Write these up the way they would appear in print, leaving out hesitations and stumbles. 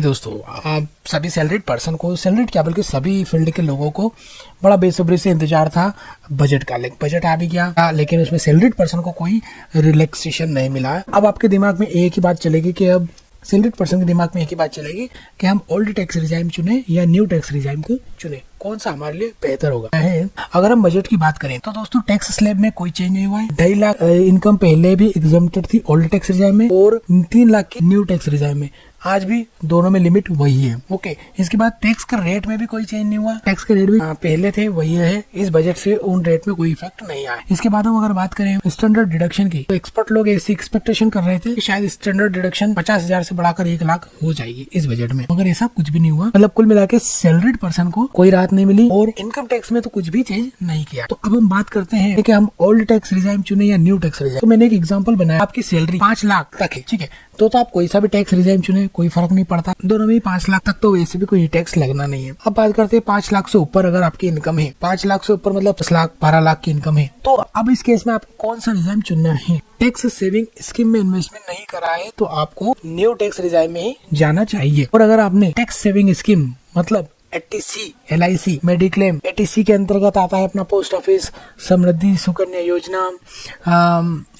दोस्तों, आप सभी सैलरीड पर्सन को, सैलरीड क्या बल्कि सभी फील्ड के लोगों को बड़ा बेसब्री से इंतजार था बजट का। बजट आ भी गया, लेकिन उसमें सैलरीड पर्सन को कोई रिलैक्सेशन नहीं मिला। अब आपके दिमाग में एक ही बात चलेगी कि अब सैलरीड पर्सन के दिमाग में एक ही बात चलेगी कि हम ओल्ड टैक्स रिजाइम चुने या न्यू टैक्स रिजाइम को चुने, कौन सा हमारे लिए बेहतर होगा है। अगर हम बजट की बात करें तो दोस्तों टैक्स स्लैब में कोई चेंज नहीं हुआ है। 2.5 लाख इनकम पहले भी एग्जम्प्टेड थी ओल्ड टैक्स रिजाइम में और 3 लाख की न्यू टैक्स रिजाइम में, आज भी दोनों में लिमिट वही है। ओके, इसके बाद टैक्स का रेट में भी कोई चेंज नहीं हुआ, टैक्स के रेट भी पहले थे वही है। इस बजट से उन रेट में कोई इफेक्ट नहीं आया। इसके बाद हम अगर बात करें स्टैंडर्ड डिडक्शन की, तो एक्सपर्ट लोग ऐसी एक्सपेक्टेशन कर रहे थे कि शायद स्टैंडर्ड डिडक्शन 50,000 से बढ़ाकर 1 लाख हो जाएगी इस बजट में, मगर ऐसा कुछ भी नहीं हुआ। मतलब कुल मिला के सैलरीड पर्सन को कोई राहत नहीं मिली और इनकम टैक्स में तो कुछ भी चेंज नहीं किया। तो अब हम बात करते हैं कि हम ओल्ड टैक्स रिजाइम चुने या न्यू टैक्स रिजाइम। तो मैंने एक एग्जांपल बनाया, आपकी सैलरी 5 लाख तक है, ठीक है, तो आप कोई सा भी टैक्स रिजाइम चुने कोई फर्क नहीं पड़ता, दोनों में 5 लाख तक तो वैसे भी कोई टैक्स लगना नहीं है। अब बात करते हैं 5 लाख से ऊपर अगर आपकी इनकम है, 5 लाख से ऊपर मतलब 10 लाख 12 लाख की इनकम है, तो अब इस केस में आपको कौन सा रिजाइम चुनना है। टैक्स सेविंग स्कीम में इन्वेस्टमेंट नहीं करा है तो आपको न्यू टैक्स रिजाइम में ही जाना चाहिए। और अगर आपने टैक्स सेविंग स्कीम मतलब एटीसी, LIC, मेडिक्लेम, एटीसी के अंतर्गत आता है अपना पोस्ट ऑफिस, समृद्धि सुकन्या योजना,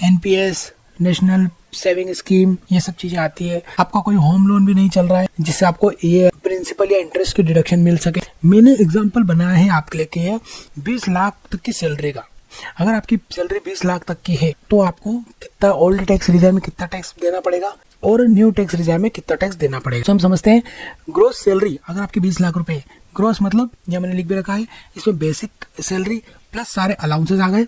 NPS, नेशनल सेविंग स्कीम, ये सब चीजें आती है। आपका कोई होम लोन भी नहीं चल रहा है जिससे आपको ये प्रिंसिपल या इंटरेस्ट की डिडक्शन मिल सके। मैंने एग्जांपल बनाया है आपके लिए कि 20 लाख तक की सैलरी का, अगर आपकी सैलरी 20 लाख तक की है तो आपको कितना ओल्ड टैक्स रिजाइम में कितना टैक्स देना पड़ेगा और न्यू टैक्स रिजाइम में कितना टैक्स देना पड़ेगा। तो हम समझते हैं ग्रोस सैलरी अगर आपकी 20 लाख रुपए, ग्रोस मतलब यह मैंने लिख भी रखा है, इसमें बेसिक सैलरी प्लस सारे अलाउंसेस आ गए,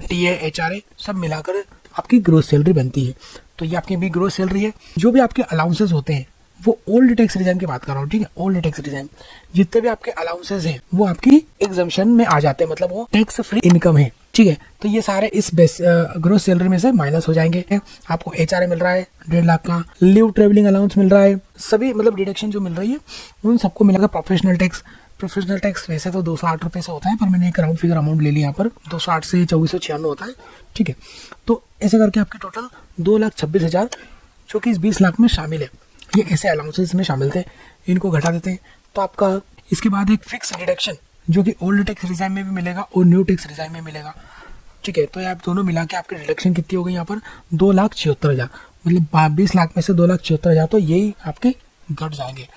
TA, HRA सब मिलाकर आपकी ग्रोस सैलरी बनती है। तो ये आपकी भी ग्रोस सैलरी है। जो भी आपके अलाउंसेस होते हैं वो ओल्ड टैक्स रिजाइम की बात कर रहा हूँ, ठीक है, ओल्ड टैक्स रिजाइम जितने भी आपके अलाउंसेस हैं वो आपकी एग्जम्पशन में आ जाते हैं, मतलब वो टैक्स फ्री इनकम है, ठीक है। तो ये सारे इस ग्रोस सैलरी में से माइनस हो जाएंगे। आपको HRA मिल रहा है 1.5 लाख का, लीव ट्रेवलिंग अलाउंस मिल रहा है, सभी मतलब डिडक्शन जो मिल रही है उन सबको मिलाकर प्रोफेशनल टैक्स वैसे तो 208 रुपये से होता है, पर मैंने एक राउंड फिगर अमाउंट ले लिया यहाँ पर, 208 से 2496 होता है, ठीक है। तो ऐसे करके आपकी टोटल 2,26,000 जो कि इस 20 लाख में शामिल है, ये ऐसे अलाउंसेस में शामिल थे, इनको घटा देते हैं तो आपका इसके बाद एक फिक्स डिडक्शन जो कि ओल्ड टैक्स रिजाइम में भी मिलेगा और न्यू टैक्स रिजाइम में मिलेगा, ठीक है। तो ये आप दोनों मिला के आपकी डिडक्शन कितनी हो गई यहाँ पर 2,76,000, मतलब 20 लाख में से 2,76,000 तो यही आपके घट जाएंगे,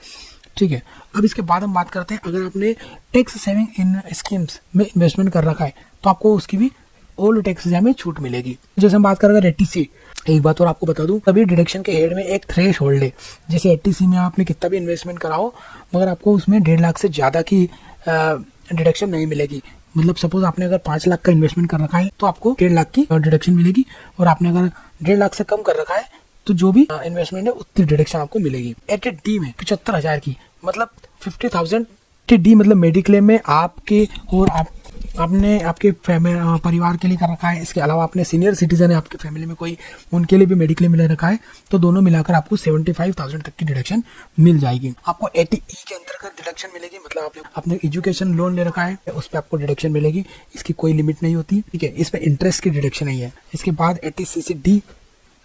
ठीक है। अब इसके बाद हम बात करते हैं अगर आपने टैक्स सेविंग इन स्कीम्स में इन्वेस्टमेंट कर रखा है तो आपको उसकी भी ओल्ड टैक्स रिजाइम में छूट मिलेगी। जैसे हम बात कर रहे हैं एटीसी, एक बात और आपको बता दूं, तभी डिडक्शन के हेड में एक थ्रेश होल्ड है। जैसे एटीसी में आपने कितना भी इन्वेस्टमेंट कराओ मगर आपको उसमें 1.5 लाख से ज़्यादा की डिडक्शन नहीं मिलेगी। मतलब सपोज आपने अगर 5 लाख का इन्वेस्टमेंट कर रखा है तो आपको 1.5 लाख की डिडक्शन मिलेगी, और आपने अगर 1.5 लाख से कम कर रखा है तो जो भी इन्वेस्टमेंट है उतनी डिडक्शन आपको मिलेगी। एटी में 75,000 की मतलब 50,000 डी, मतलब मेडिक्लेम में आपके और आपने आपके परिवार के लिए कर रखा है, इसके अलावा आपने सीनियर सिटीजन है आपके फैमिली में कोई, उनके लिए भी मेडिक्लेम मिला रखा है, तो दोनों मिलाकर आपको 75,000 तक की डिडक्शन मिल जाएगी। आपको 80E के अंतर्गत डिडक्शन मिलेगी, मतलब आपने एजुकेशन लोन ले रखा है उस पर आपको डिडक्शन मिलेगी, इसकी कोई लिमिट नहीं होती, ठीक है, इस पर इंटरेस्ट की डिडक्शन नहीं है। इसके बाद 80CCD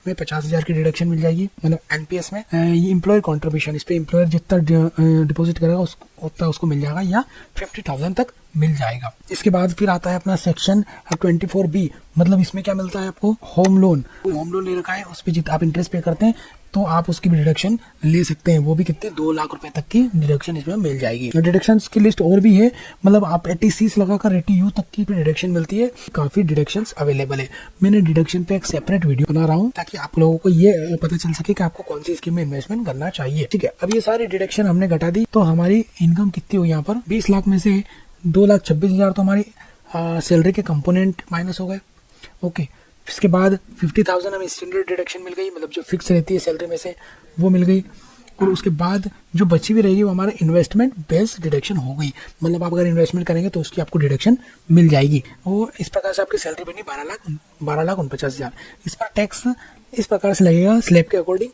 में 50,000 की डिडक्शन मिल जाएगी, मतलब NPS में ये एम्प्लॉयर कॉन्ट्रीब्यूशन, इस पे एम्प्लॉयर जितना डिपॉजिट करेगा उतना उसको मिल जाएगा या 50,000 तक मिल जाएगा। इसके बाद फिर आता है अपना सेक्शन 24B, मतलब इसमें क्या मिलता है आपको, होम लोन ले रखा है उस पर जितना आप इंटरेस्ट पे करते हैं तो आप उसकी भी डिडक्शन ले सकते हैं, वो भी कितने 2 लाख रुपए तक की डिडक्शन इसमें मिल जाएगी। डिडक्शंस की लिस्ट और भी है, मतलब आप 80C से लगाकर 80U तक की डिडक्शन मिलती है, काफी डिडक्शंस अवेलेबल है। मैंने डिडक्शन पे एक सेपरेट वीडियो बना रहा हूँ ताकि आप लोगों को ये पता चल सके कि आपको कौन सी स्कीम में इन्वेस्टमेंट करना चाहिए, ठीक है। अब ये सारी डिडक्शन हमने घटा दी तो हमारी इनकम कितनी हुई यहाँ पर 20 लाख में से 2,26,000 तो हमारी सैलरी के कंपोनेंट माइनस हो गए, ओके। इसके बाद 50,000 हमें स्टैंडर्ड डिडक्शन मिल गई, मतलब जो फिक्स रहती है सैलरी में से वो मिल गई, और उसके बाद जो बची भी रहेगी वो हमारा इन्वेस्टमेंट बेस्ड डिडक्शन हो गई, मतलब आप अगर इन्वेस्टमेंट करेंगे तो उसकी आपको डिडक्शन मिल जाएगी। और इस प्रकार से आपकी सैलरी बनी 12,49,000। इस पर टैक्स इस प्रकार से लगेगा स्लैब के अकॉर्डिंग,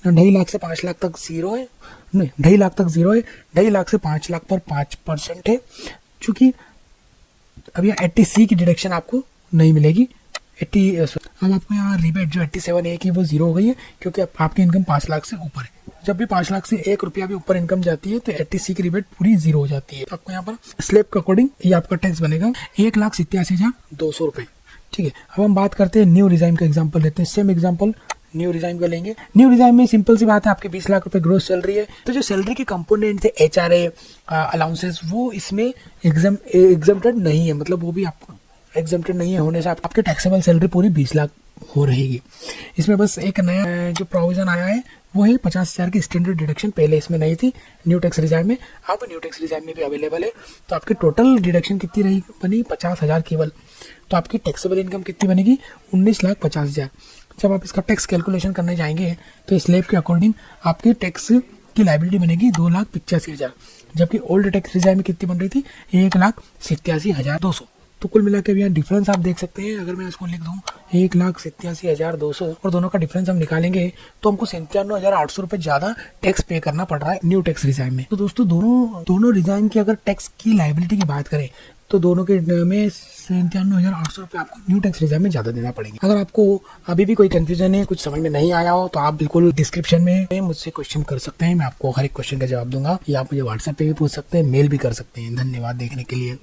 2.5 लाख से 5 लाख तक जीरो है, नहीं 2.5 लाख तक जीरो है, 2.5 लाख से 5 लाख पर 5% है, चूंकि अब यहाँ 80C की डिडक्शन आपको नहीं मिलेगी। अब आपको यहाँ रिबेट जो 87A की वो जीरो हो गई है क्योंकि आपकी इनकम 5 लाख से ऊपर है। जब भी 5 लाख से 1 रुपया भी ऊपर इनकम जाती है तो 80C की रिबेट पूरी जीरो हो जाती है। तो आपको यहाँ पर स्लैब के अकॉर्डिंग ये आपका टैक्स बनेगा 1,87,200 रुपये। ठीक है, अब हम बात करते हैं न्यू रिजाइम का एग्जाम्पल लेते हैं। सेम एग्जाम्पल न्यू रिजाइम का लेंगे। न्यू रिजाइम में सिंपल सी बात है, आपके 20 लाख रुपए ग्रोस सैलरी है, तो जो सैलरी के कंपोनेंट थे HRA अलाउंसेस वो इसमें एग्जम्प्टेड नहीं है, मतलब वो भी आपको एग्जम्प्टेड नहीं है होने से आपके टैक्सेबल सैलरी पूरी 20 लाख हो रहेगी। इसमें बस एक नया जो प्रोविजन आया है वो है 50,000 की स्टैंडर्ड डिडक्शन, पहले इसमें नहीं थी न्यू टैक्स रिजाइम में, अब न्यू टैक्स रिजाइम में भी अवेलेबल है। तो आपकी टोटल डिडक्शन कितनी रही बनी 50,000 केवल। तो आपकी टैक्सेबल इनकम कितनी बनेगी 19,50,000। जब आप इसका टैक्स कैलकुलेशन करने जाएंगे तो स्लैब के अकॉर्डिंग आपकी टैक्स की लायबिलिटी बनेगी 2,85,000, जबकि ओल्ड टैक्स रिजाइम में कितनी बन रही थी 1,87,200। तो कुल मिला के यहाँ डिफरेंस आप देख सकते हैं। अगर मैं इसको लिख दूँ 1,87,200 और दोनों का डिफरेंस हम निकालेंगे तो हमको 97,800 रुपये ज़्यादा टैक्स पे करना पड़ रहा है न्यू टैक्स रिजाइम में। तो दोस्तों दोनों रिजाइम की अगर टैक्स की लायबिलिटी की बात करें तो दोनों के में 97,800 रुपये आपको न्यू टैक्स रिजाइम में ज़्यादा देना पड़ेगा। अगर आपको अभी भी कोई कंफ्यूजन है, कुछ समझ में नहीं आया हो, तो आप बिल्कुल डिस्क्रिप्शन में मुझसे क्वेश्चन कर सकते हैं, मैं आपको हर एक क्वेश्चन का जवाब दूंगा, या आप मुझे व्हाट्सएप पे भी पूछ सकते हैं, मेल भी कर सकते हैं। धन्यवाद देखने के लिए।